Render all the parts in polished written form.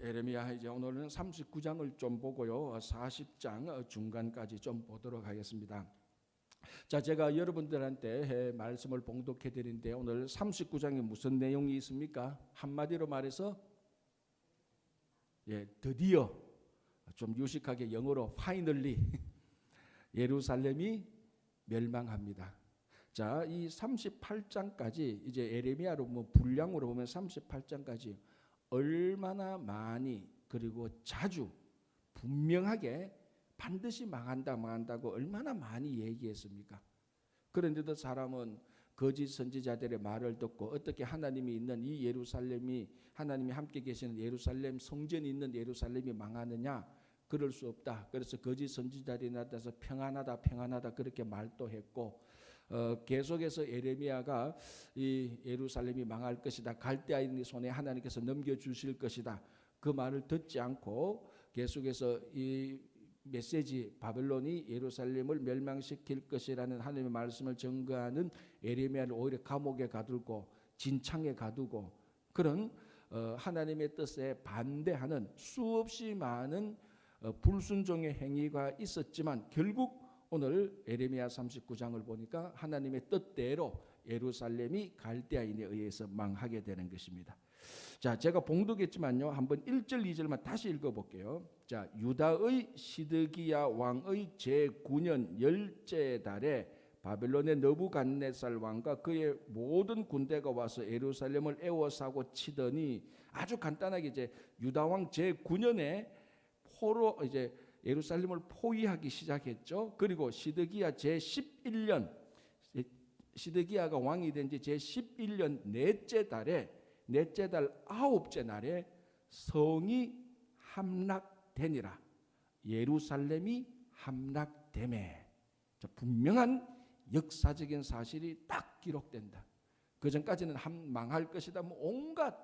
에레미야 이제 오늘은 39장을 좀 보고요. 40장 중간까지 좀 보도록 하겠습니다. 자, 제가 여러분들한테 말씀을 봉독해 드린데 오늘 39장에 무슨 내용이 있습니까? 한마디로 말해서 드디어 좀 유식하게 영어로 finally 예루살렘이 멸망합니다. 자, 이 38장까지 이제 에레미야로 분량으로 보면 38장까지 얼마나 많이 그리고 자주 분명하게 반드시 망한다고 얼마나 많이 얘기했습니까? 그런데도 사람은 거짓 선지자들의 말을 듣고 어떻게 하나님이 있는 이 예루살렘이 하나님이 함께 계시는 예루살렘 성전이 있는 예루살렘이 망하느냐? 그럴 수 없다. 그래서 거짓 선지자들이 나타나서 평안하다 그렇게 말도 했고 계속해서 에레미야가 이 예루살렘이 망할 것이다. 갈대아인의 손에 하나님께서 넘겨주실 것이다. 그 말을 듣지 않고 계속해서 이 메시지 바벨론이 예루살렘을 멸망시킬 것이라는 하나님의 말씀을 증거하는 에레미야를 오히려 감옥에 가두고 진창에 가두고 그런 하나님의 뜻에 반대하는 수없이 많은 불순종의 행위가 있었지만 결국 오늘 에레미야 39장을 보니까 하나님의 뜻대로 예루살렘이 갈대아인에 의해서 망하게 되는 것입니다. 자, 제가 봉독했지만요. 한번 1절 2절만 다시 읽어볼게요. 자, 유다의 시드기야 왕의 제9년 열째 달에 바벨론의 느부갓네살 왕과 그의 모든 군대가 와서 예루살렘을 에워싸고 치더니 아주 간단하게 이제 유다 왕 제9년에 포로 이제 예루살렘을 포위하기 시작했죠. 그리고 시드기야 제11년 시드기야가 왕이 된 지 제11년 넷째 달 9째 날에 성이 함락되니라. 예루살렘이 함락되매. 분명한 역사적인 사실이 딱 기록된다. 그 전까지는 망할 것이다. 온갖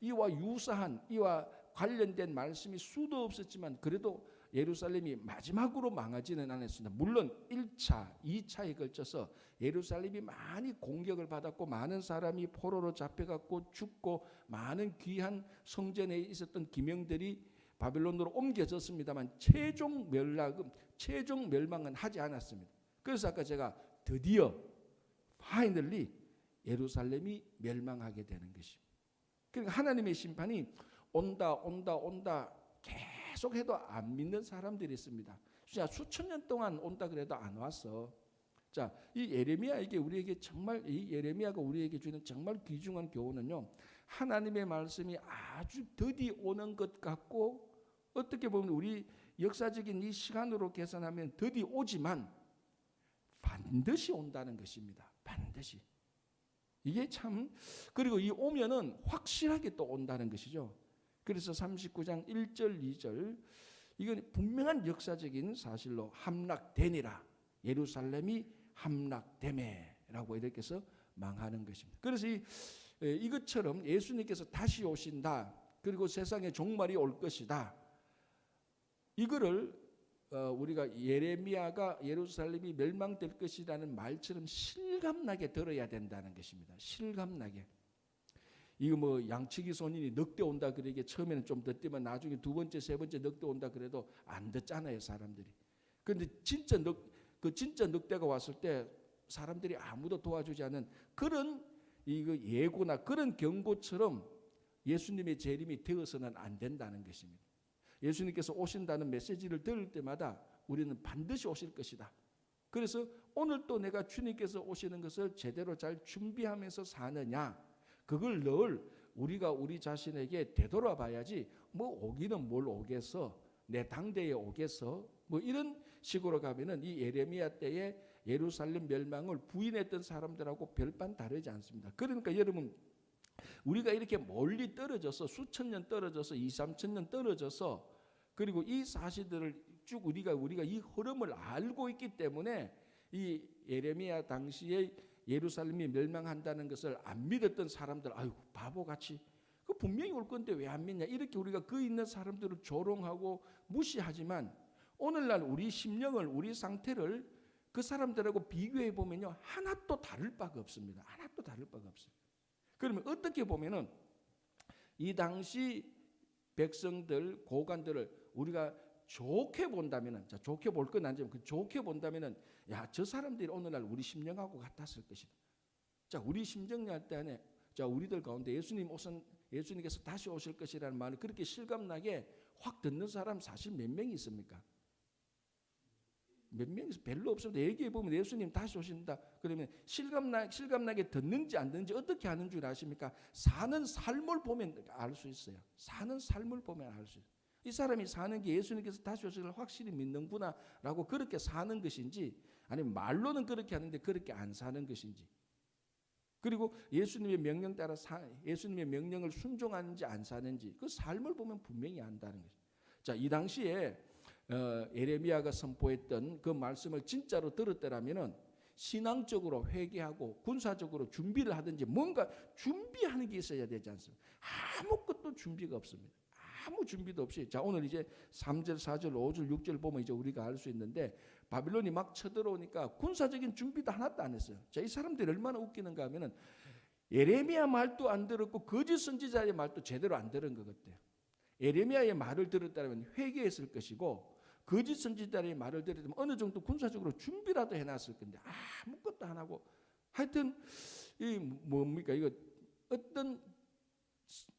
이와 유사한 이와 관련된 말씀이 수도 없었지만 그래도 예루살렘이 마지막으로 망하지는 않았습니다. 물론 1차, 2차에 걸쳐서 예루살렘이 많이 공격을 받았고 많은 사람이 포로로 잡혀갔고 죽고 많은 귀한 성전에 있었던 기명들이 바벨론으로 옮겨졌습니다만 최종 멸망은 하지 않았습니다. 그래서 아까 제가 드디어 finally 예루살렘이 멸망하게 되는 것입니다. 그러니까 하나님의 심판이 온다 계속해도 안 믿는 사람들이 있습니다. 진짜 수천 년 동안 온다 그래도 안 왔어. 자, 이 예레미야에게 우리에게 정말 이 예레미야가 우리에게 주는 정말 귀중한 교훈은요. 하나님의 말씀이 아주 더디 오는 것 같고 어떻게 보면 우리 역사적인 이 시간으로 계산하면 더디 오지만 반드시 온다는 것입니다. 반드시. 이게 참 그리고 이 오면은 확실하게 또 온다는 것이죠. 그래서 39장 1절 2절 이건 분명한 역사적인 사실로 함락되니라. 예루살렘이 함락되매라고 이렇게 해서 망하는 것입니다. 그래서 이것처럼 예수님께서 다시 오신다. 그리고 세상의 종말이 올 것이다. 이거를 우리가 예레미야가 예루살렘이 멸망될 것이라는 말처럼 실감나게 들어야 된다는 것입니다. 실감나게. 이거 양치기 소년이 늑대 온다 그러게 처음에는 좀 듣지만 나중에 두 번째, 세 번째 늑대 온다 그래도 안 듣잖아요, 사람들이. 그런데 진짜 늑대가 왔을 때 사람들이 아무도 도와주지 않는 그런 이거 예고나 그런 경고처럼 예수님의 재림이 되어서는 안 된다는 것입니다. 예수님께서 오신다는 메시지를 들을 때마다 우리는 반드시 오실 것이다. 그래서 오늘 또 내가 주님께서 오시는 것을 제대로 잘 준비하면서 사느냐? 그걸 늘 우리가 우리 자신에게 되돌아봐야지 오기는 뭘 오겠어 내 당대에 오겠어 이런 식으로 가면은 이 예레미야 때에 예루살렘 멸망을 부인했던 사람들하고 별반 다르지 않습니다. 그러니까 여러분 우리가 이렇게 멀리 떨어져서 수천 년 떨어져서 2-3천 년 떨어져서 그리고 이 사실들을 쭉 우리가 이 흐름을 알고 있기 때문에 이 예레미야 당시에 예루살렘이 멸망한다는 것을 안 믿었던 사람들, 아유 바보같이 그 분명히 올 건데 왜 안 믿냐 이렇게 우리가 그 있는 사람들을 조롱하고 무시하지만 오늘날 우리 심령을 우리 상태를 그 사람들하고 비교해 보면요 하나도 다를 바가 없습니다. 하나도 다를 바가 없어요. 그러면 어떻게 보면은 이 당시 백성들, 고관들을 우리가 좋게 본다면은, 자, 좋게 볼 건 아니지만 그 좋게 본다면은, 야, 저 사람들이 오늘날 우리 심령하고 같았을 것이다. 자, 우리 심정할 때 안에, 자, 우리들 가운데 예수님께서 다시 오실 것이라는 말을 그렇게 실감나게 확 듣는 사람 사실 몇 명이 있습니까? 몇 명이 별로 없습니다. 얘기해 보면 예수님 다시 오신다. 그러면 실감나게 듣는지 안 듣는지 어떻게 아는 줄 아십니까? 사는 삶을 보면 알 수 있어요. 사는 삶을 보면 알 수 있어요. 이 사람이 사는 게 예수님께서 다시 오실 걸 확실히 믿는구나라고 그렇게 사는 것인지, 아니면 말로는 그렇게 하는데 그렇게 안 사는 것인지, 그리고 예수님의 명령 따라 예수님의 명령을 순종하는지 안 사는지 그 삶을 보면 분명히 안다는 거죠. 자, 이 당시에 예레미야가 선포했던 그 말씀을 진짜로 들었더라면은 신앙적으로 회개하고 군사적으로 준비를 하든지 뭔가 준비하는 게 있어야 되지 않습니까? 아무것도 준비가 없습니다. 아무 준비도 없이, 자, 오늘 이제 3절, 4절, 5절, 6절 보면 이제 우리가 알 수 있는데, 바빌론이 막 쳐들어오니까 군사적인 준비도 하나도 안 했어요. 자, 이 사람들이 얼마나 웃기는가 하면은 예레미야 말도 안 들었고 거짓 선지자의 말도 제대로 안 들은 것 같아요. 예레미야의 말을 들었다면 회개했을 것이고, 거짓 선지자의 말을 들었다면 어느 정도 군사적으로 준비라도 해놨을 건데 아무것도 안 하고, 하여튼 이 뭡니까, 이거 어떤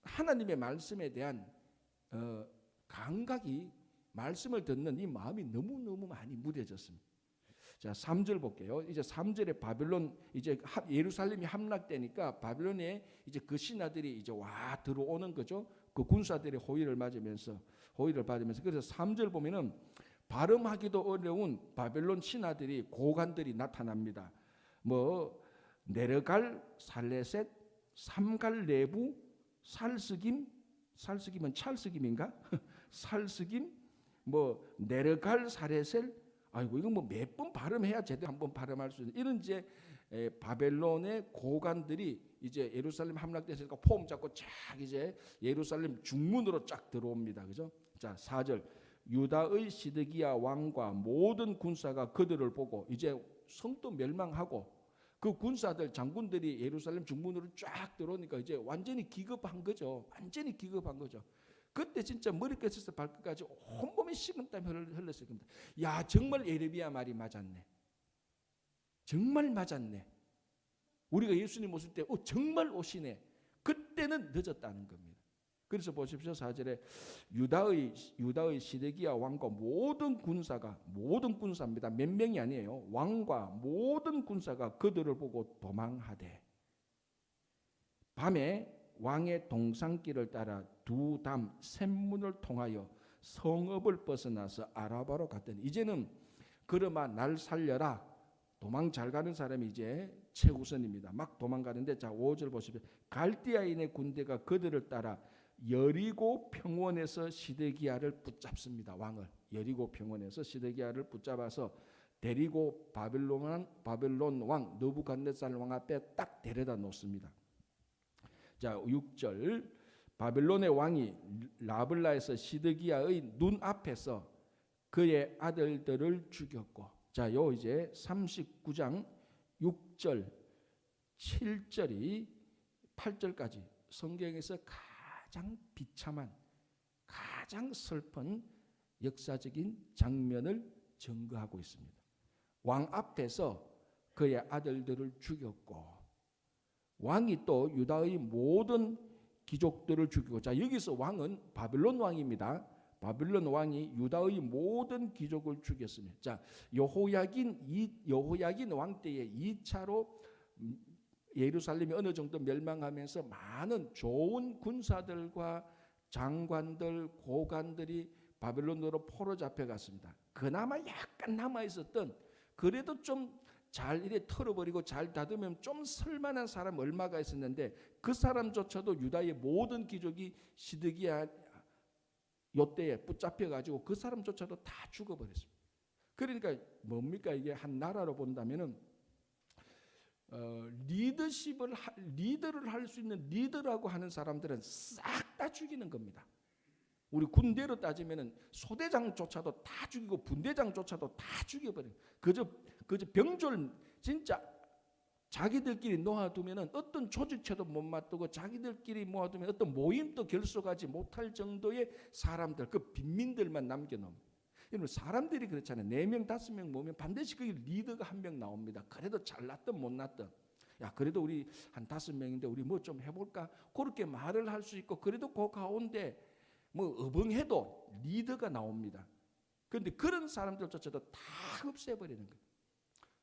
하나님의 말씀에 대한 감각이, 말씀을 듣는 이 마음이 너무너무 많이 무뎌졌습니다. 자, 3절 볼게요. 이제 3절에 바빌론, 이제 예루살렘이 함락되니까 바빌론에 이제 그 신하들이 이제 와 들어오는 거죠. 그 군사들의 호위를 받으면서 그래서 3절 보면은 발음하기도 어려운 바빌론 신하들이, 고관들이 나타납니다. 뭐 네르갈 살레셋, 삼갈 네부, 살스김은 찰스김인가? 살스김, 뭐 네르갈 사레셀, 아이고 이거 뭐 몇 번 발음해야 제대로 한번 발음할 수 있는 이런 이제 바벨론의 고관들이 이제 예루살렘 함락됐으니까 폼 잡고 쫙 이제 예루살렘 중문으로 쫙 들어옵니다. 그죠? 자, 4절, 유다의 시드기야 왕과 모든 군사가 그들을 보고, 이제 성도 멸망하고 그 군사들, 장군들이 예루살렘 중문으로 쫙 들어오니까 이제 완전히 기겁한 거죠. 완전히 기겁한 거죠. 그때 진짜 머리끝에서 발끝까지 온몸에 식은땀이 흘렀을 겁니다. 야, 정말 예레미야 말이 맞았네. 정말 맞았네. 우리가 예수님 오실 때 정말 오시네. 그때는 늦었다는 겁니다. 그래서 보십시오. 4절에 유다의 시드기야 왕과 모든 군사입니다. 몇 명이 아니에요. 왕과 모든 군사가 그들을 보고 도망하되, 밤에 왕의 동산길을 따라 두 담 샘문을 통하여 성읍을 벗어나서 아라바로 갔더니, 이제는 그러마 날 살려라. 도망 잘 가는 사람이 이제 최우선입니다. 막 도망가는데, 자, 5절 보십시오. 갈대아인의 군대가 그들을 따라 여리고 평원에서 시드기야를 붙잡습니다. 왕을 여리고 평원에서 시드기야를 붙잡아서 데리고 바벨론 왕 느부갓네살 왕 앞에 딱 데려다 놓습니다. 자, 6절, 바벨론의 왕이 라블라에서 시드기야의 눈 앞에서 그의 아들들을 죽였고, 자, 요 이제 39장 6절 7절이 8절까지 성경에서 가장 비참한, 가장 슬픈 역사적인 장면을 증거하고 있습니다. 왕 앞에서 그의 아들들을 죽였고, 왕이 또 유다의 모든 귀족들을 죽이고, 자, 여기서 왕은 바빌론 왕입니다. 바빌론 왕이 유다의 모든 귀족을 죽였습니다. 자, 여호야긴 왕 때에 2차로 예루살렘이 어느 정도 멸망하면서 많은 좋은 군사들과 장관들, 고관들이 바빌론으로 포로 잡혀갔습니다. 그나마 약간 남아 있었던, 그래도 좀 잘 이래 털어버리고 잘 다듬으면 좀 쓸만한 사람 얼마가 있었는데, 그 사람조차도 유다의 모든 귀족이 시드기야 요때에 붙잡혀가지고 그 사람조차도 다 죽어버렸습니다. 그러니까 뭡니까, 이게 한 나라로 본다면은 리더를 할 수 있는 리더라고 하는 사람들은 싹 다 죽이는 겁니다. 우리 군대로 따지면은 소대장조차도 다 죽이고 분대장조차도 다 죽여버려요. 그저 병졸, 진짜 자기들끼리 놓아두면은 어떤 조직체도 못 맡고 자기들끼리 모아두면 어떤 모임도 결속하지 못할 정도의 사람들, 그 빈민들만 남겨놓은. 여러분 사람들이 그렇잖아요. 4명 5명 모으면 반드시 거기 리더가 한 명 나옵니다. 그래도 잘났든 못났든, 야 그래도 우리 한 5명인데 우리 뭐 좀 해볼까, 그렇게 말을 할 수 있고, 그래도 그 가운데 뭐 어벙해도 리더가 나옵니다. 그런데 그런 사람들조차도 다 없애버리는 거예요.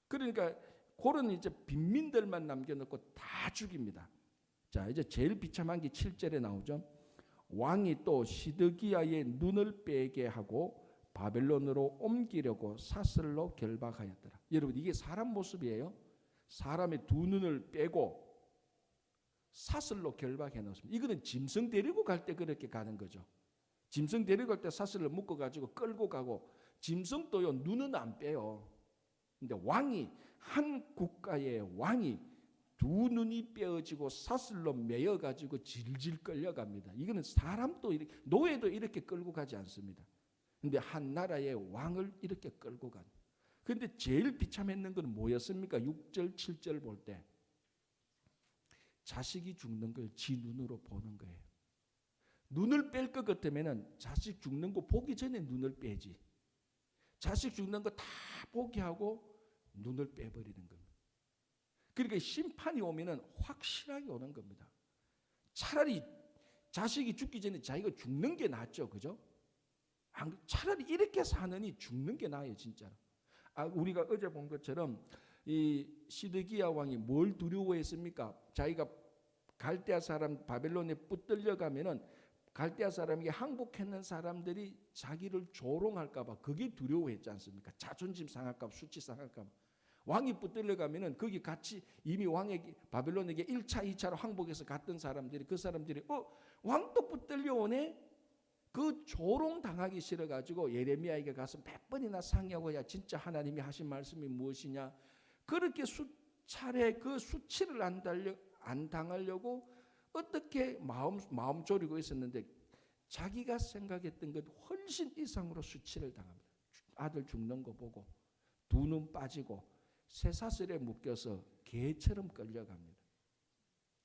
그러니까 그런 이제 빈민들만 남겨놓고 다 죽입니다. 자, 이제 제일 비참한 게 7절에 나오죠. 왕이 또 시드기야의 눈을 빼게 하고 바벨론으로 옮기려고 사슬로 결박하였더라. 여러분 이게 사람 모습이에요. 사람의 두 눈을 빼고 사슬로 결박해 놓습니다. 이거는 짐승 데리고 갈 때 그렇게 가는 거죠. 짐승 데리고 갈 때 사슬을 묶어 가지고 끌고 가고, 짐승도요 눈은 안 빼요. 근데 왕이, 한 국가의 왕이 두 눈이 빼어지고 사슬로 매여 가지고 질질 끌려갑니다. 이거는 사람도 이렇게, 노예도 이렇게 끌고 가지 않습니다. 근데 한 나라의 왕을 이렇게 끌고 간. 근데 제일 비참했는 건 뭐였습니까? 6절 7절 볼 때 자식이 죽는 걸 지 눈으로 보는 거예요. 눈을 뺄 것 같으면 자식 죽는 거 보기 전에 눈을 빼지. 자식 죽는 거 다 포기하고 눈을 빼버리는 겁니다. 그러니까 심판이 오면은 확실하게 오는 겁니다. 차라리 자식이 죽기 전에 자기가 죽는 게 낫죠, 그죠? 차라리 이렇게 사느니 죽는 게 나아요, 진짜로. 우리가 어제 본 것처럼 이 시드기야 왕이 뭘 두려워했습니까? 자기가 갈대아 사람 바벨론에 붙들려 가면은 갈대아 사람에게 항복했는 사람들이 자기를 조롱할까봐 그게 두려워했지 않습니까? 자존심 상할까봐, 수치 상할까봐. 왕이 붙들려 가면은 거기 같이 이미 왕에게, 바벨론에게 1차 2차로 항복해서 갔던 사람들이, 그 사람들이 왕도 붙들려 오네? 그 조롱 당하기 싫어 가지고 예레미야에게 가서 몇 번이나 상의하고, 야 진짜 하나님이 하신 말씀이 무엇이냐, 그렇게 수차례 그 수치를 안 당하려고 어떻게 마음 졸이고 있었는데, 자기가 생각했던 것 훨씬 이상으로 수치를 당합니다. 아들 죽는 거 보고 두 눈 빠지고 쇠사슬에 묶여서 개처럼 끌려갑니다.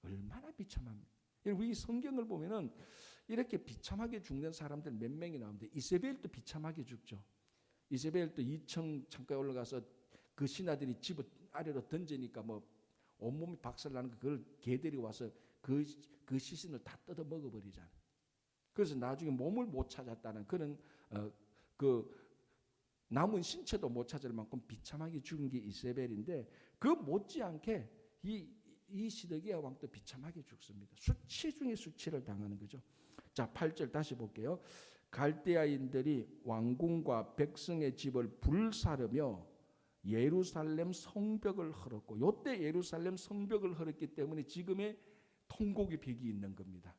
얼마나 비참합니까? 여러분 이 성경을 보면은 이렇게 비참하게 죽는 사람들 몇 명이 나오는데, 이세벨도 비참하게 죽죠. 이세벨도 2층 창가에 올라가서 그 신하들이 집 아래로 던지니까 뭐 온몸이 박살나는 거, 그걸 개들이 와서 그 시신을 다 뜯어 먹어버리잖아요. 그래서 나중에 몸을 못 찾았다는 그런 그 남은 신체도 못 찾을 만큼 비참하게 죽은 게 이세벨인데, 그 못지않게 이 시드기야 왕도 비참하게 죽습니다. 수치 중에 수치를 당하는 거죠. 자, 8절 다시 볼게요. 갈대아인들이 왕궁과 백성의 집을 불사르며 예루살렘 성벽을 헐었고, 이때 예루살렘 성벽을 헐었기 때문에 지금의 통곡의 벽이 있는 겁니다.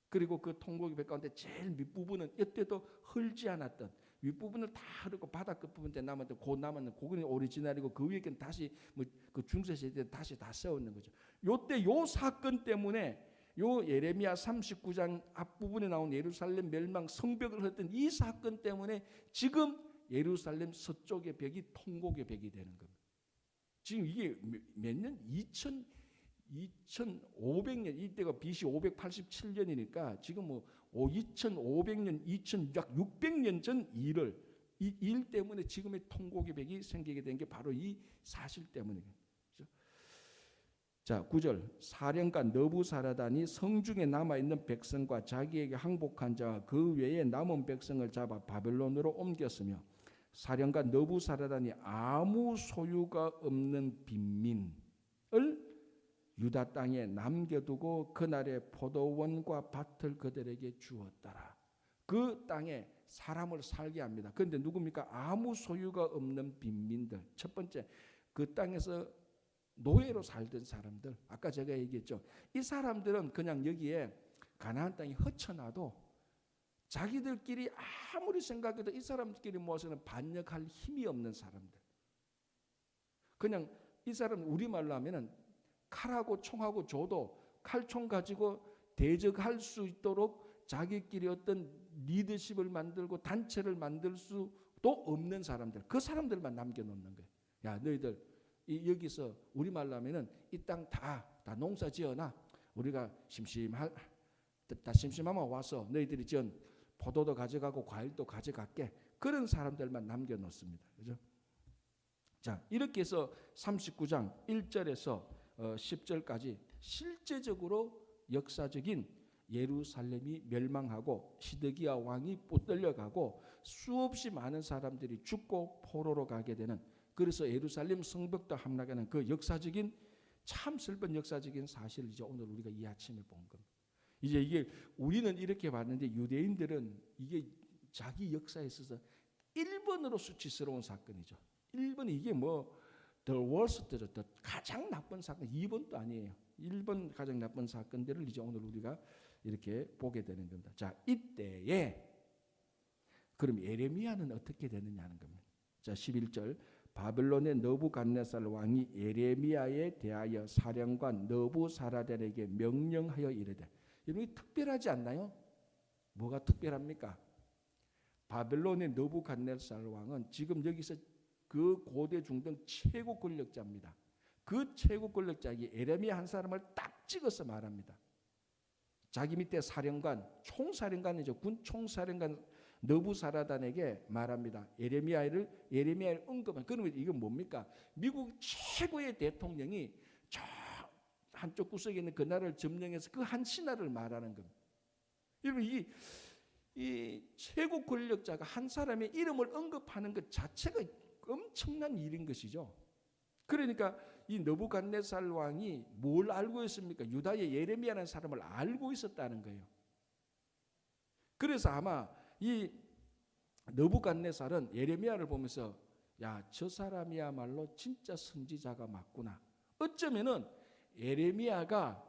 그리고 그 통곡의 벽 가운데 제일 밑부분은 이때도 헐지 않았던, 윗부분을 다 헐고 바닥 끝부분 때 남았던 그 남았는 그거는 오리지널이고, 그 위에는 다시 그 중세시대 다시 다 세웠는 거죠. 요때 요 사건 때문에 요 예레미야 39장 앞부분에 나온 예루살렘 멸망 성벽을 헐었던 이 사건 때문에 지금 예루살렘 서쪽의 벽이 통곡의 벽이 되는 겁니다. 지금 이게 몇 년? 2500년, 이때가 BC 587년이니까 지금 뭐 2500년, 약 600년 전 일을, 이 일 때문에 지금의 통곡의 벽이 생기게 된 게 바로 이 사실 때문이에요. 자, 9절. 사령가 느부사라단이 성중에 남아있는 백성과 자기에게 항복한 자와 그 외에 남은 백성을 잡아 바벨론으로 옮겼으며, 사령가 느부사라단이 아무 소유가 없는 빈민을 유다 땅에 남겨두고 그날의 포도원과 밭을 그들에게 주었더라. 그 땅에 사람을 살게 합니다. 그런데 누굽니까? 아무 소유가 없는 빈민들. 첫 번째, 그 땅에서 노예로 살던 사람들. 아까 제가 얘기했죠. 이 사람들은 그냥 여기에 가나안 땅에 허쳐놔도 자기들끼리 아무리 생각해도 이 사람들끼리 모아서는 반역할 힘이 없는 사람들. 그냥 이 사람 우리말로 하면은 칼하고 총하고 줘도 칼총 가지고 대적할 수 있도록 자기끼리 어떤 리더십을 만들고 단체를 만들 수도 없는 사람들, 그 사람들만 남겨놓는 거예요. 야, 너희들 여기서 우리말로 하면은 이 땅 다 농사 지어놔. 우리가 심심하면 와서 너희들이 지은 포도도 가져가고 과일도 가져갈게. 그런 사람들만 남겨놓습니다. 그죠? 자, 이렇게 해서 39장 1절에서 10절까지 실제적으로 역사적인 예루살렘이 멸망하고 시드기야 왕이 붙들려가고 수없이 많은 사람들이 죽고 포로로 가게 되는, 그래서 예루살렘 성벽도 함락하는 그 역사적인, 참 슬픈 역사적인 사실을 이제 오늘 우리가 이 아침에 본 겁니다. 이제 이게 우리는 이렇게 봤는데 유대인들은 이게 자기 역사에 있어서 1번으로 수치스러운 사건이죠. 1번이 이게 the worst죠. 가장 나쁜 사건. 2번도 아니에요. 1번 가장 나쁜 사건들을 이제 오늘 우리가 이렇게 보게 되는 겁니다. 자, 이때에 그럼 예레미야는 어떻게 되느냐 하는 겁니다. 자, 11절 바벨론의 느부갓네살 왕이 예레미야에 대하여 사령관 느부사라단에게 명령하여 이르되, 여러분 특별하지 않나요? 뭐가 특별합니까? 바벨론의 느부갓네살 왕은 지금 여기서 그 고대 중동 최고 권력자입니다. 그 최고 권력자에게 예레미야 한 사람을 딱 찍어서 말합니다. 자기 밑에 사령관, 총사령관이죠. 군 총사령관 느부사라단에게 말합니다. 예레미야를 언급한. 그러면 이건 뭡니까? 미국 최고의 대통령이 저 한쪽 구석에 있는 그 나라를 점령해서 그 한 신하를 말하는 겁니다. 여러분 이 최고 권력자가 한 사람의 이름을 언급하는 것 자체가 엄청난 일인 것이죠. 그러니까 이 느부갓네살 왕이 뭘 알고 있습니까? 유다의 예레미야라는 사람을 알고 있었다는 거예요. 그래서 아마 이 느부갓네살은 예레미야를 보면서 야, 저 사람이야말로 진짜 선지자가 맞구나. 어쩌면은 예레미야가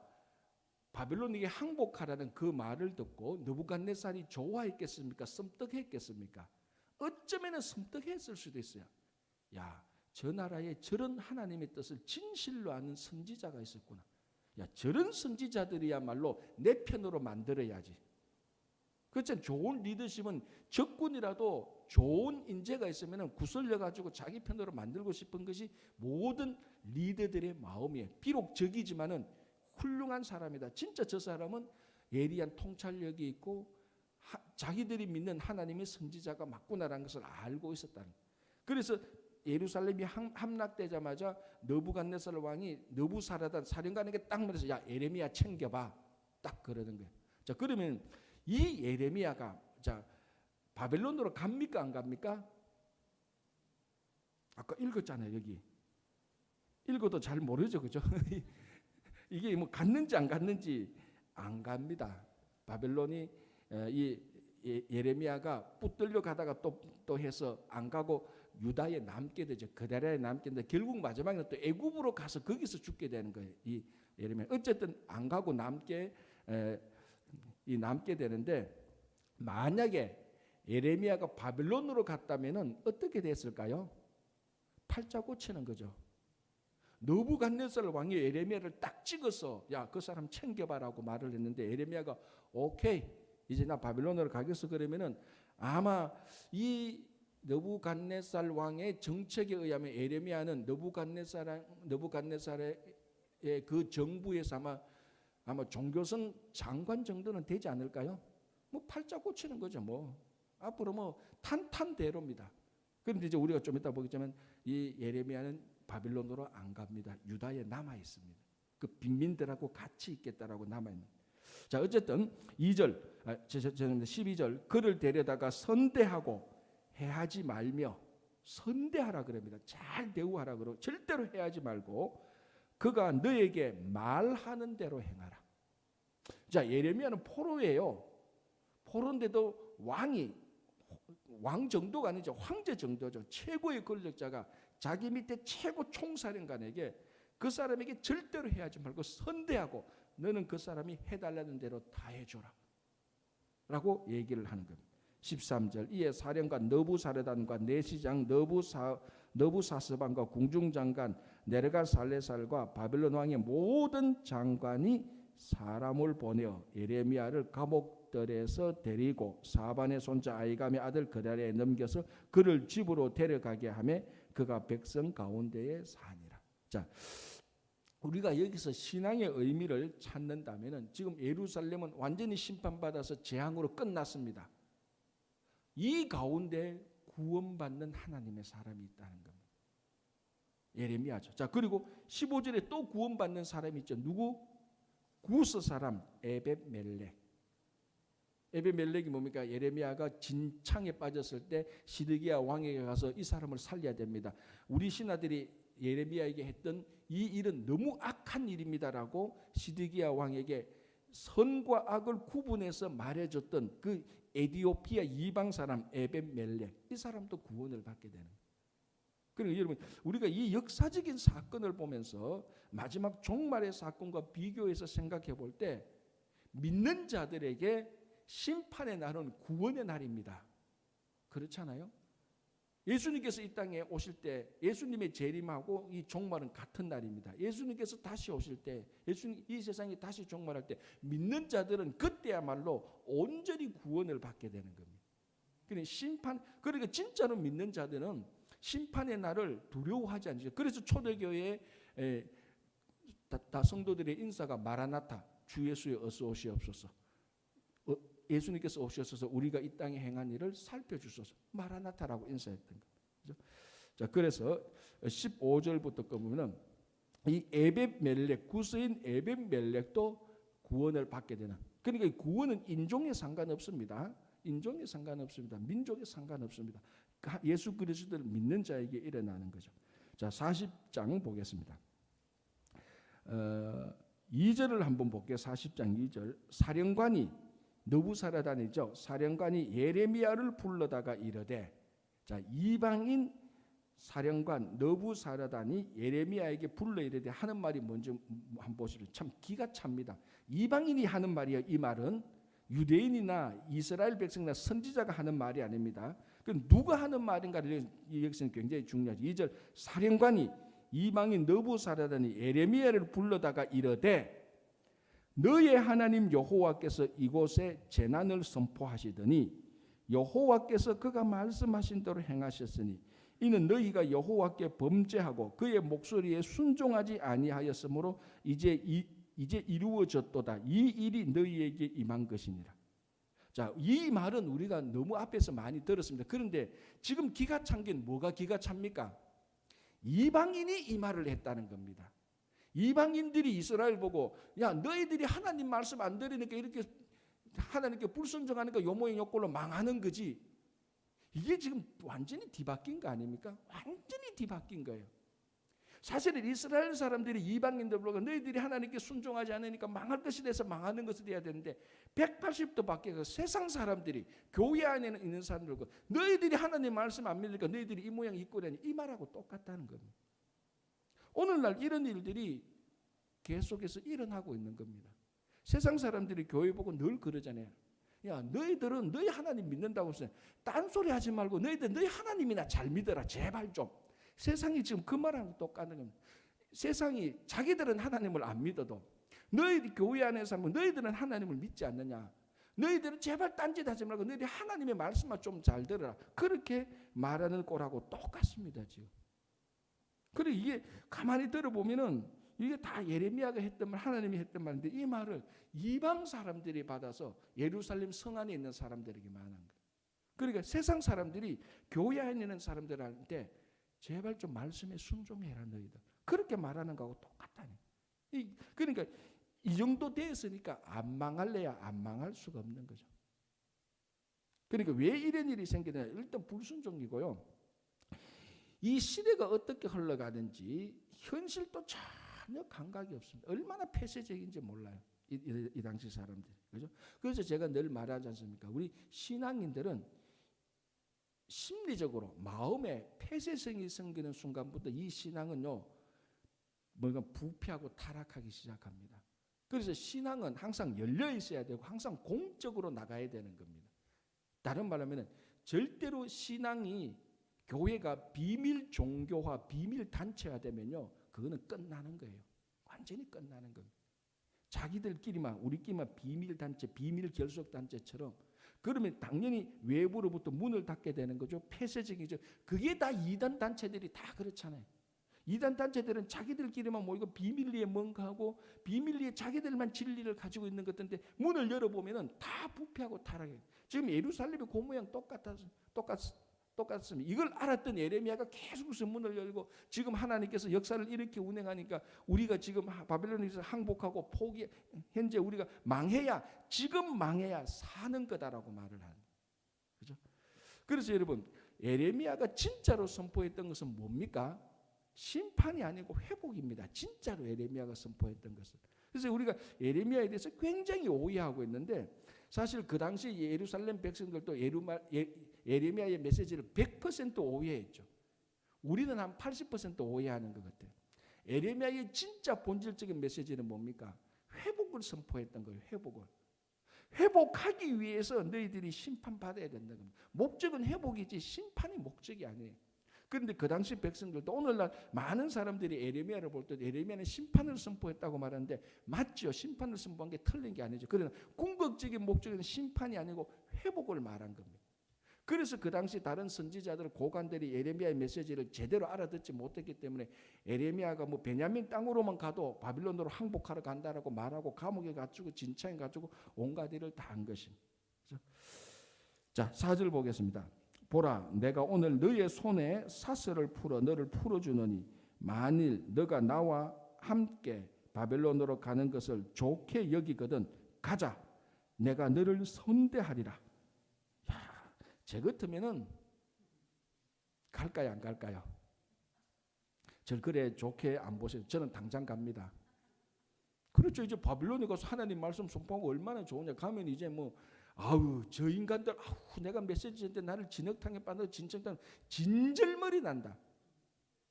바벨론에게 항복하라는 그 말을 듣고 느부갓네살이 좋아했겠습니까? 섬뜩했겠습니까? 어쩌면은 섬뜩했을 수도 있어요. 야, 저 나라에 저런 하나님의 뜻을 진실로 아는 선지자가 있었구나. 야, 저런 선지자들이야말로 내 편으로 만들어야지. 그렇죠. 좋은 리더십은 적군이라도 좋은 인재가 있으면 구슬려 가지고 자기 편으로 만들고 싶은 것이 모든 리더들의 마음이에요. 비록 적이지만은 훌륭한 사람이다. 진짜 저 사람은 예리한 통찰력이 있고 자기들이 믿는 하나님의 선지자가 맞구나라는 것을 알고 있었다는. 그래서 예루살렘이 함락되자마자 느부갓네살 왕이 느부사라단 사령관에게 딱 말해서 야, 예레미야 챙겨봐. 딱 그러는 거예요. 자, 그러면 이 예레미야가 자 바벨론으로 갑니까 안 갑니까? 아까 읽었잖아요. 여기 읽어도 잘 모르죠, 그죠? 이게 뭐 갔는지 안 갔는지 안 갑니다. 바벨론이 이 예레미야가 붙들려 가다가 또 해서 안 가고 유다에 남게 되죠. 그대라에 남게 되는데 결국 마지막에는 또 애굽으로 가서 거기서 죽게 되는 거예요. 이 예레미야 어쨌든 안 가고 남게 되는데, 만약에 예레미야가 바벨론으로 갔다면은 어떻게 됐을까요? 팔자 고치는 거죠. 느부갓네살 왕이 예레미야를 딱 찍어서 야, 그 사람 챙겨봐라고 말을 했는데 예레미야가 오케이, 이제 나 바벨론으로 가겠어. 그러면은 아마 이 느부갓네살 왕의 정책에 의하면 예레미야는 느부갓네살의 그 정부에서 아마 종교성 장관 정도는 되지 않을까요? 뭐 팔자 고치는 거죠. 뭐 앞으로 뭐 탄탄대로입니다. 그런데 이제 우리가 좀 이따 보겠지만 이 예레미야는 바빌론으로 안 갑니다. 유다에 남아 있습니다. 그 빈민들하고 같이 있겠다라고 남아 있는. 자, 어쨌든 12절 그를 데려다가 선대하고 해하지 말며, 선대하라 그럽니다. 잘 대우하라 그러고 절대로 해하지 말고 그가 너에게 말하는 대로 행하라. 자, 예레미야는 포로예요. 포로인데도 왕 정도가 아니죠. 황제 정도죠. 최고의 권력자가 자기 밑에 최고 총사령관에게 그 사람에게 절대로 해하지 말고 선대하고 너는 그 사람이 해달라는 대로 다 해줘라 라고 얘기를 하는 겁니다. 13절 이에 사령관 느부사르단과 내시장 느부사스반과 궁중장관 네르갈살레살과 바벨론 왕의 모든 장관이 사람을 보내어 예레미야를 감옥들에서 데리고 사반의 손자 아이감의 아들 그달에 넘겨서 그를 집으로 데려가게 하며 그가 백성 가운데에 사니라. 자, 우리가 여기서 신앙의 의미를 찾는다면은 지금 예루살렘은 완전히 심판받아서 재앙으로 끝났습니다. 이 가운데 구원받는 하나님의 사람이 있다는 겁니다. 예레미야죠. 자, 그리고 15절에 또 구원받는 사람이 있죠. 누구? 구스 사람 에벳멜렉. 에벳멜렉이 뭡니까? 예레미야가 진창에 빠졌을 때 시드기야 왕에게 가서 이 사람을 살려야 됩니다. 우리 신하들이 예레미야에게 했던 이 일은 너무 악한 일입니다라고 시드기야 왕에게 선과 악을 구분해서 말해줬던 그 에디오피아 이방 사람 에벳멜렉, 이 사람도 구원을 받게 되는 거예요. 그리고 여러분, 우리가 이 역사적인 사건을 보면서 마지막 종말의 사건과 비교해서 생각해 볼 때 믿는 자들에게 심판의 날은 구원의 날입니다. 그렇잖아요? 예수님께서 이 땅에 오실 때 예수님의 재림하고 이 종말은 같은 날입니다. 예수님께서 다시 오실 때, 예수님 이 세상이 다시 종말할 때 믿는 자들은 그때야말로 온전히 구원을 받게 되는 겁니다. 그러니까 진짜로 믿는 자들은 심판의 날을 두려워하지 않죠. 그래서 초대교회의 성도들의 인사가 마라나타, 주 예수여 어서 오시옵소서. 예수님께서 오셔서 우리가 이 땅에 행한 일을 살펴주소서. 마라나타라고 인사했던 거죠. 자, 그래서 15절부터 보면은 이 에벳멜렉, 구스인 에벳멜렉도 구원을 받게 되는. 그러니까 이 구원은 인종에 상관없습니다. 인종에 상관없습니다. 민족에 상관없습니다. 예수 그리스도를 믿는 자에게 일어나는 거죠. 자, 40장 보겠습니다. 2절을 한번 볼게요. 40장 2절. 사령관이 느부사라단이죠. 사령관이 예레미야를 불러다가 이르되, 자, 이방인 사령관 느부사라단이 예레미야에게 불러 이르되 하는 말이 뭔지 한번 보시죠. 참 기가 찹니다. 이방인이 하는 말이에요. 이 말은 유대인이나 이스라엘 백성이나 선지자가 하는 말이 아닙니다. 그럼 누가 하는 말인가를 여기서는 굉장히 중요하죠. 2절 사령관이 이방인 느부사라단이 예레미야를 불러다가 이르되 너의 하나님 여호와께서 이곳에 재난을 선포하시더니 여호와께서 그가 말씀하신 대로 행하셨으니 이는 너희가 여호와께 범죄하고 그의 목소리에 순종하지 아니하였으므로 이제 이루어졌도다. 이 일이 너희에게 임한 것이니라. 자, 이 말은 우리가 너무 앞에서 많이 들었습니다. 그런데 지금 기가 찬 게 뭐가 기가 찹니까? 이방인이 이 말을 했다는 겁니다. 이방인들이 이스라엘 보고 야 너희들이 하나님 말씀 안 들으니까 이렇게 하나님께 불순종하니까 요 모양 요 꼴로 망하는 거지. 이게 지금 완전히 뒤바뀐 거 아닙니까? 완전히 뒤바뀐 거예요. 사실은 이스라엘 사람들이 이방인들 보고 너희들이 하나님께 순종하지 않으니까 망할 것이 돼서 망하는 것이 돼야 되는데 180도 바뀌어서 세상 사람들이 교회 안에 있는 사람들 보고 너희들이 하나님 말씀 안 믿으니까 너희들이 이 모양 이 꼴이니 이 말하고 똑같다는 겁니다. 오늘날 이런 일들이 계속해서 일어나고 있는 겁니다. 세상 사람들이 교회 보고 늘 그러잖아요. 야 너희들은 너희 하나님 믿는다고 해서 딴소리 하지 말고 너희들 너희 하나님이나 잘 믿어라 제발 좀. 세상이 지금 그 말하고 똑같은 겁니다. 세상이 자기들은 하나님을 안 믿어도 너희들 교회 안에서 하면 너희들은 하나님을 믿지 않느냐. 너희들은 제발 딴짓 하지 말고 너희들 하나님의 말씀만 좀 잘 들어라. 그렇게 말하는 꼴하고 똑같습니다 지금. 그래 이게 가만히 들어보면은 이게 다 예레미야가 했던 말, 하나님이 했던 말인데 이 말을 이방 사람들이 받아서 예루살렘 성 안에 있는 사람들에게 말하는 거예요. 그러니까 세상 사람들이 교회 안에 있는 사람들한테 제발 좀 말씀에 순종해라 너희들. 그렇게 말하는 거하고 똑같다니. 그러니까 이 정도 됐으니까 안 망할래야 안 망할 수가 없는 거죠. 그러니까 왜 이런 일이 생기냐? 일단 불순종이고요. 이 시대가 어떻게 흘러가는지 현실도 전혀 감각이 없습니다. 얼마나 폐쇄적인지 몰라요. 이 당시 사람들이. 그죠? 그래서 제가 늘 말하지 않습니까? 우리 신앙인들은 심리적으로 마음에 폐쇄성이 생기는 순간부터 이 신앙은요 뭔가 부패하고 타락하기 시작합니다. 그래서 신앙은 항상 열려 있어야 되고 항상 공적으로 나가야 되는 겁니다. 다른 말로 하면 절대로 신앙이 교회가 비밀 종교화, 비밀 단체화 되면요 그거는 끝나는 거예요. 완전히 끝나는 겁니다. 자기들끼리만 우리끼리만 비밀 단체, 비밀 결속 단체처럼 그러면 당연히 외부로부터 문을 닫게 되는 거죠. 폐쇄적이죠. 그게 다 이단 단체들이 다 그렇잖아요. 이단 단체들은 자기들끼리만 모이고 비밀리에 뭔가 하고 비밀리에 자기들만 진리를 가지고 있는 것 같은데 문을 열어보면은 다 부패하고 타락해. 지금 예루살렘의 그 모양 똑같습니다. 이걸 알았던 예레미야가 계속해서 문을 열고 지금 하나님께서 역사를 이렇게 운행하니까 우리가 지금 바벨론에서 항복하고 현재 우리가 지금 망해야 사는 거다라고 말을 하는. 그죠? 그래서 여러분 예레미야가 진짜로 선포했던 것은 뭡니까? 심판이 아니고 회복입니다. 진짜로 예레미야가 선포했던 것은. 그래서 우리가 예레미야에 대해서 굉장히 오해하고 있는데 사실 그 당시 예루살렘 백성들도 예레미야의 메시지를 100% 오해했죠. 우리는 한 80% 오해하는 것 같아요. 예레미야의 진짜 본질적인 메시지는 뭡니까? 회복을 선포했던 거예요. 회복하기 위해서 너희들이 심판받아야 된다는 겁니다. 목적은 회복이지 심판이 목적이 아니에요. 그런데 그 당시 백성들도 오늘날 많은 사람들이 예레미야를 볼 때 예레미야는 심판을 선포했다고 말하는데 맞죠. 심판을 선포한 게 틀린 게 아니죠. 그러나 궁극적인 목적은 심판이 아니고 회복을 말한 겁니다. 그래서 그 당시 다른 선지자들 고관들이 예레미야의 메시지를 제대로 알아듣지 못했기 때문에 예레미야가 뭐 베냐민 땅으로만 가도 바빌론으로 항복하러 간다라고 말하고 감옥에 갇히고 진창에 갇히고 온갖 일을 다 한 것입니다. 자, 4절 보겠습니다. 보라, 내가 오늘 너의 손에 사슬을 풀어 너를 풀어주노니 만일 너가 나와 함께 바벨론으로 가는 것을 좋게 여기거든 가자. 내가 너를 선대하리라. 제 같으면은 갈까요 안 갈까요? 절 그래 좋게 안 보세요. 저는 당장 갑니다. 그렇죠. 이제 바빌론에 가서 하나님 말씀 선포하고 얼마나 좋으냐. 가면 이제 뭐 저 인간들 내가 메시지인데 나를 진흙탕에 빠져 진정탕 진절머리 난다.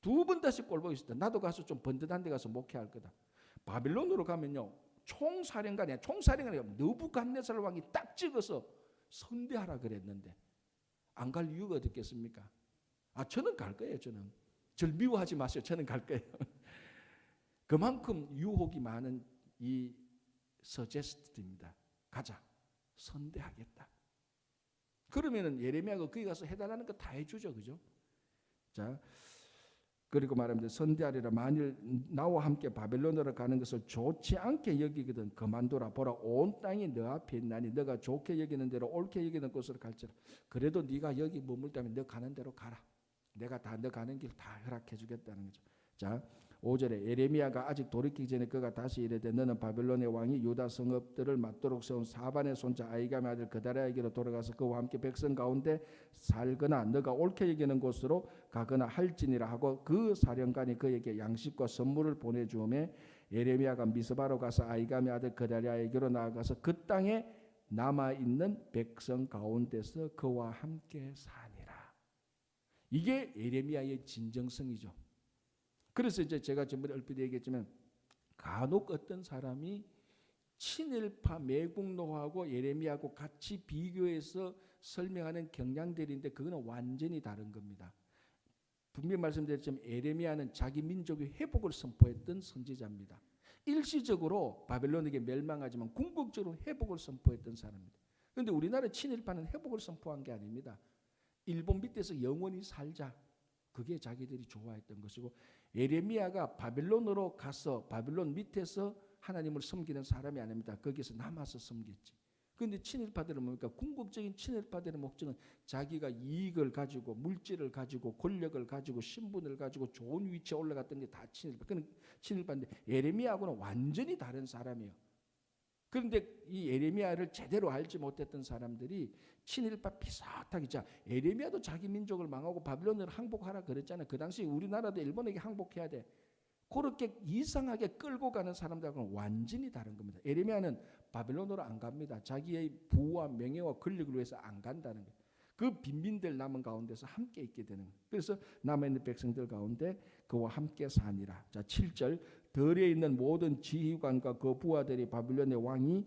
2번 다시 꼴보기 있었다. 나도 가서 좀 번듯한 데 가서 목회할 거다. 바빌론으로 가면요. 총사령관이 느부갓네살 왕이 딱 찍어서 선대하라 그랬는데 안 갈 이유가 어디 있겠습니까? 저는 갈 거예요. 저를 미워하지 마세요. 저는 갈 거예요. 그만큼 유혹이 많은 이 서제스트입니다. 가자. 선대하겠다. 그러면은 예레미야가 거기 가서 해달라는 거 다 해주죠. 그죠? 자, 그리고 말합니다. 선대하리라. 만일 나와 함께 바벨론으로 가는 것을 좋지 않게 여기거든 그만두라. 보라, 온 땅이 너 앞에 있나니 너가 좋게 여기는 대로 옳게 여기는 곳으로 갈지라. 그래도 네가 여기 머물다면 너 가는 대로 가라. 내가 다 너 가는 길 다 허락해 주겠다는 거죠. 자, 5절에 예레미야가 아직 돌이키기 전에 그가 다시 이르되 너는 바벨론의 왕이 유다 성읍들을 맞도록 세운 사반의 손자 아이감의 아들 그다랴에게로 돌아가서 그와 함께 백성 가운데 살거나 너가 옳게 여기는 곳으로 가거나 할지니라 하고 그 사령관이 그에게 양식과 선물을 보내주음에 예레미야가 미스바로 가서 아이감의 아들 그다랴에게로 나아가서 그 땅에 남아있는 백성 가운데서 그와 함께 사니라. 이게 예레미야의 진정성이죠. 그래서 이제 제가 전번에 얼핏 얘기했지만 간혹 어떤 사람이 친일파 매국노하고 예레미야하고 같이 비교해서 설명하는 경향들인데 그거는 완전히 다른 겁니다. 분명히 말씀드렸지만 예레미야는 자기 민족의 회복을 선포했던 선지자입니다. 일시적으로 바벨론에게 멸망하지만 궁극적으로 회복을 선포했던 사람입니다. 그런데 우리나라 친일파는 회복을 선포한 게 아닙니다. 일본 밑에서 영원히 살자. 그게 자기들이 좋아했던 것이고 예레미야가 바벨론으로 가서 바벨론 밑에서 하나님을 섬기는 사람이 아닙니다. 거기서 남아서 섬겼지. 그런데 친일파들은 뭡니까? 궁극적인 친일파들의 목적은 자기가 이익을 가지고 물질을 가지고 권력을 가지고 신분을 가지고 좋은 위치에 올라갔던 게 다 친일파. 그는 친일파인데 예레미야하고는 완전히 다른 사람이에요. 그런데 이 예레미야를 제대로 알지 못했던 사람들이 친일파 비슷하게 자 예레미야도 자기 민족을 망하고 바빌론을 항복하라 그랬잖아요. 그 당시 우리나라도 일본에게 항복해야 돼. 그렇게 이상하게 끌고 가는 사람들하고는 완전히 다른 겁니다. 예레미야는 바빌론으로 안 갑니다. 자기의 부와 명예와 권력을 위해서 안 간다는 거예요. 그 빈민들 남은 가운데서 함께 있게 되는 거예요. 그래서 남아있는 백성들 가운데 그와 함께 사니라. 자, 7절 들에 있는 모든 지휘관과 그 부하들이 바빌론의 왕이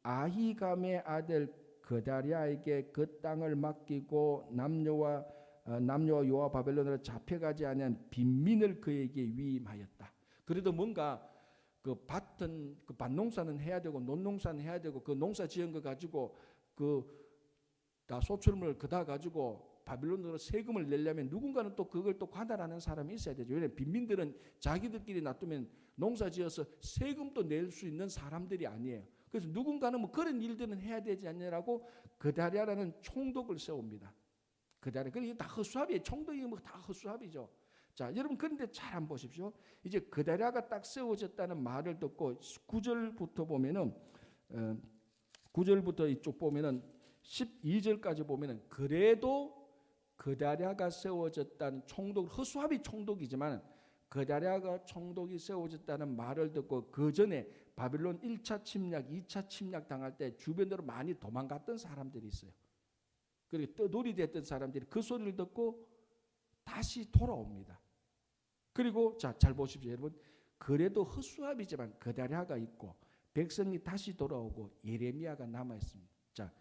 아히감의 아들 그다랴에게 그 땅을 맡기고 남녀와 요아 바벨론으로 잡혀가지 아니한 빈민을 그에게 위임하였다. 그래도 뭔가 그 밭은 그 밭농사는 해야 되고 논농사는 해야 되고 그 농사 지은 거 가지고 그 다 소출물을 그다 가지고 바빌론으로 세금을 내려면 누군가는 또 그걸 또 관할하는 사람이 있어야 되죠. 왜냐하면 빈민들은 자기들끼리 놔두면 농사지어서 세금도 낼 수 있는 사람들이 아니에요. 그래서 누군가는 뭐 그런 일들은 해야 되지 않냐라고 그다랴라는 총독을 세웁니다. 그다랴, 그게 다 허수아비예요. 총독이 뭐 다 허수아비죠. 자, 여러분 그런데 잘 한번 보십시오. 이제 그다랴가 딱 세워졌다는 말을 듣고 9절부터 보면은 9절부터 이쪽 보면은 12절까지 보면은 그래도 그다랴가 세워졌다는 총독, 허수아비 총독이지만 그다랴가 총독이 세워졌다는 말을 듣고 그 전에 바빌론 1차 침략, 2차 침략 당할 때 주변으로 많이 도망갔던 사람들이 있어요. 그리고 떠돌이 됐던 사람들이 그 소리를 듣고 다시 돌아옵니다. 그리고 자, 잘 보십시오, 여러분. 그래도 허수아비지만 그다랴가 있고 백성이 다시 돌아오고 예레미야가 남아 있습니다. 자,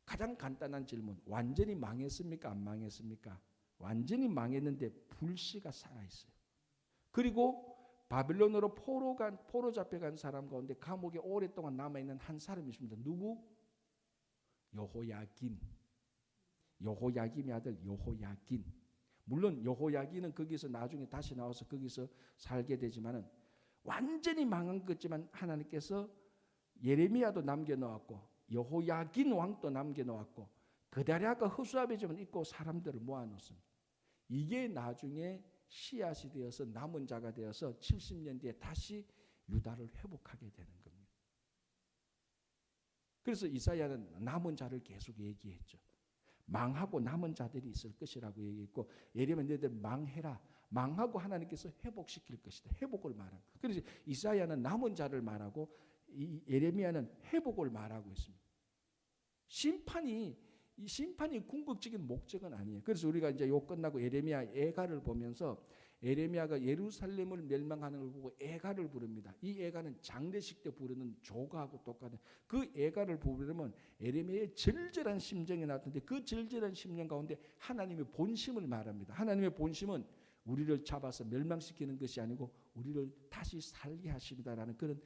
가장 간단한 질문. 완전히 망했습니까? 안 망했습니까? 완전히 망했는데 불씨가 살아 있어요. 그리고 바빌론으로 포로 잡혀간 사람 가운데 감옥에 오랫동안 남아 있는 한 사람이 있습니다. 누구? 여호야긴. 여호야김의 아들 여호야긴. 물론 여호야긴은 거기서 나중에 다시 나와서 거기서 살게 되지만은 완전히 망한 것지만 하나님께서 예레미야도 남겨놓았고 여호야긴 왕도 남겨놓았고 그다랴가 허수아비지만 있고 사람들을 모아놓습니다. 이게 나중에 씨앗이 되어서 남은 자가 되어서 70년 뒤에 다시 유다를 회복하게 되는 겁니다. 그래서 이사야는 남은 자를 계속 얘기했죠. 망하고 남은 자들이 있을 것이라고 얘기했고 예레미야 너희들 망해라. 망하고 하나님께서 회복시킬 것이다. 회복을 말합니다. 그래서 이사야는 남은 자를 말하고 예레미야는 회복을 말하고 있습니다. 심판이 궁극적인 목적은 아니에요. 그래서 우리가 이제 요 끝나고 예레미야 애가를 보면서 예레미야가 예루살렘을 멸망하는 걸 보고 애가를 부릅니다. 이 애가는 장례식 때 부르는 조가하고 똑같은 그 애가를 부르면 예레미야의 절절한 심정이 나타나는데 그 절절한 심정 가운데 하나님의 본심을 말합니다. 하나님의 본심은 우리를 잡아서 멸망시키는 것이 아니고 우리를 다시 살게 하십니다라는 그런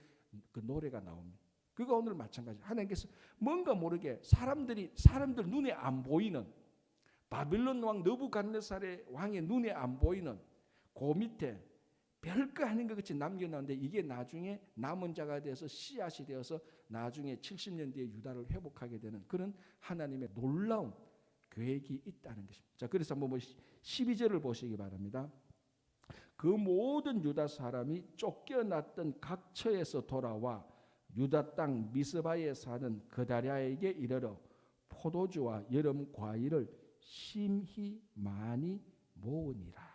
그 노래가 나옵니다. 그거 오늘 마찬가지. 하나님께서 뭔가 모르게 사람들 눈에 안 보이는 바빌론 왕 느부갓네살의 왕의 눈에 안 보이는 그 밑에 별거 아닌 것 같이 남겨놨는데 이게 나중에 남은 자가 되어서 씨앗이 되어서 나중에 70년 뒤에 유다를 회복하게 되는 그런 하나님의 놀라운 계획이 있다는 것입니다. 자, 그래서 한번 12절을 보시기 바랍니다. 그 모든 유다 사람이 쫓겨났던 각처에서 돌아와 유다 땅 미스바에 사는 그다랴에게 이르러 포도주와 여름 과일을 심히 많이 모으니라.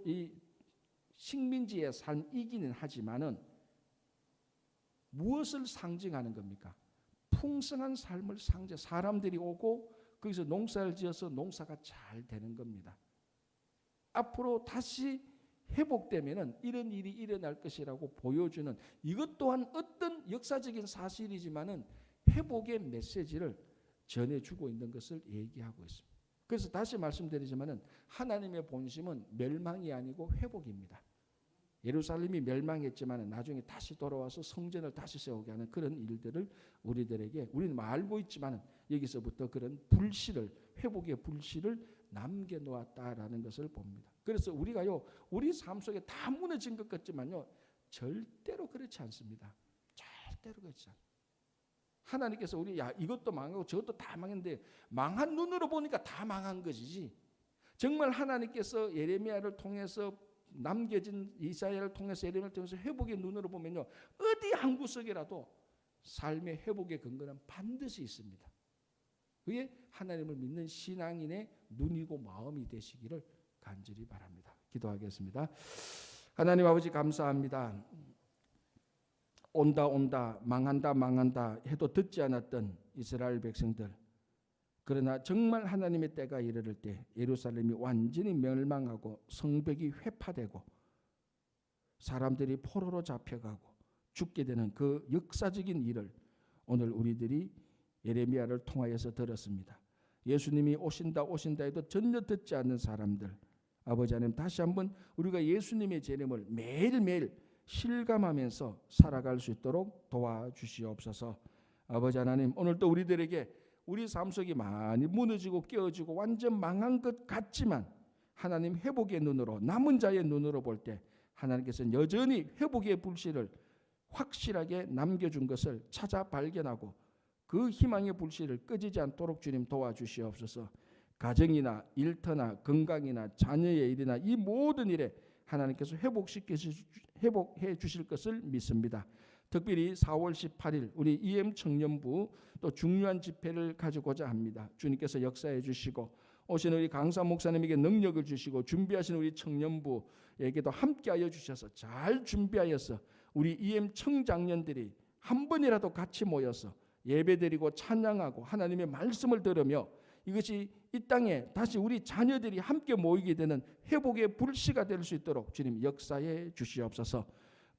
이 식민지의 삶이기는 하지만은 무엇을 상징하는 겁니까? 풍성한 삶을 상징. 사람들이 오고 거기서 농사를 지어서 농사가 잘 되는 겁니다. 앞으로 다시 회복되면은 이런 일이 일어날 것이라고 보여주는 이것 또한 어떤 역사적인 사실이지만은 회복의 메시지를 전해주고 있는 것을 얘기하고 있습니다. 그래서 다시 말씀드리지만은 하나님의 본심은 멸망이 아니고 회복입니다. 예루살렘이 멸망했지만 나중에 다시 돌아와서 성전을 다시 세우게 하는 그런 일들을 우리는 알고 있지만 여기서부터 그런 회복의 불씨를 남겨놓았다라는 것을 봅니다. 그래서 우리 삶 속에 다 무너진 것 같지만요 절대로 그렇지 않습니다. 절대로 그렇지 않습니다. 하나님께서 이것도 망하고 저것도 다 망했는데 망한 눈으로 보니까 다 망한 것이지 정말 하나님께서 예레미야를 통해서 남겨진 이사야를 통해서 예레미야를 통해서 회복의 눈으로 보면요 어디 한 구석이라도 삶의 회복의 근거는 반드시 있습니다. 그게 하나님을 믿는 신앙인의 눈이고 마음이 되시기를 간절히 바랍니다. 기도하겠습니다. 하나님 아버지 감사합니다. 온다 망한다 해도 듣지 않았던 이스라엘 백성들, 그러나 정말 하나님의 때가 이르를 때 예루살렘이 완전히 멸망하고 성벽이 회파되고 사람들이 포로로 잡혀가고 죽게 되는 그 역사적인 일을 오늘 우리들이 예레미야를 통하여서 들었습니다. 예수님이 오신다 해도 전혀 듣지 않는 사람들, 아버지 하나님 다시 한번 우리가 예수님의 재림을 매일매일 실감하면서 살아갈 수 있도록 도와주시옵소서. 아버지 하나님 오늘도 우리들에게 우리 삶 속이 많이 무너지고 깨어지고 완전 망한 것 같지만 하나님 회복의 눈으로, 남은 자의 눈으로 볼 때 하나님께서는 여전히 회복의 불씨를 확실하게 남겨준 것을 찾아 발견하고 그 희망의 불씨를 꺼지지 않도록 주님 도와주시옵소서. 가정이나 일터나 건강이나 자녀의 일이나 이 모든 일에 하나님께서 회복해 주실 것을 믿습니다. 특별히 4월 18일 우리 EM 청년부 또 중요한 집회를 가지고자 합니다. 주님께서 역사해 주시고 오신 우리 강사 목사님에게 능력을 주시고 준비하신 우리 청년부에게도 함께하여 주셔서 잘 준비하여서 우리 EM 청장년들이 한 번이라도 같이 모여서 예배드리고 찬양하고 하나님의 말씀을 들으며 이것이 이 땅에 다시 우리 자녀들이 함께 모이게 되는 회복의 불씨가 될 수 있도록 주님 역사해 주시옵소서.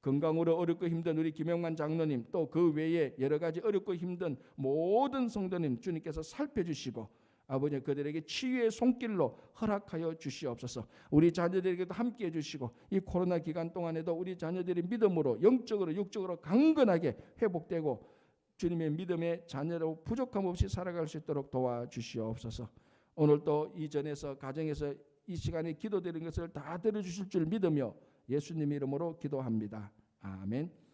건강으로 어렵고 힘든 우리 김영만 장로님 또 그 외에 여러 가지 어렵고 힘든 모든 성도님 주님께서 살펴주시고 아버지 그들에게 치유의 손길로 허락하여 주시옵소서. 우리 자녀들에게도 함께해 주시고 이 코로나 기간 동안에도 우리 자녀들이 믿음으로 영적으로 육적으로 강건하게 회복되고 주님의 믿음의 자녀로 부족함 없이 살아갈 수 있도록 도와주시옵소서. 오늘 또 이전에서 가정에서 이 시간에 기도드린 것을 다 들어주실 줄 믿으며 예수님 이름으로 기도합니다. 아멘.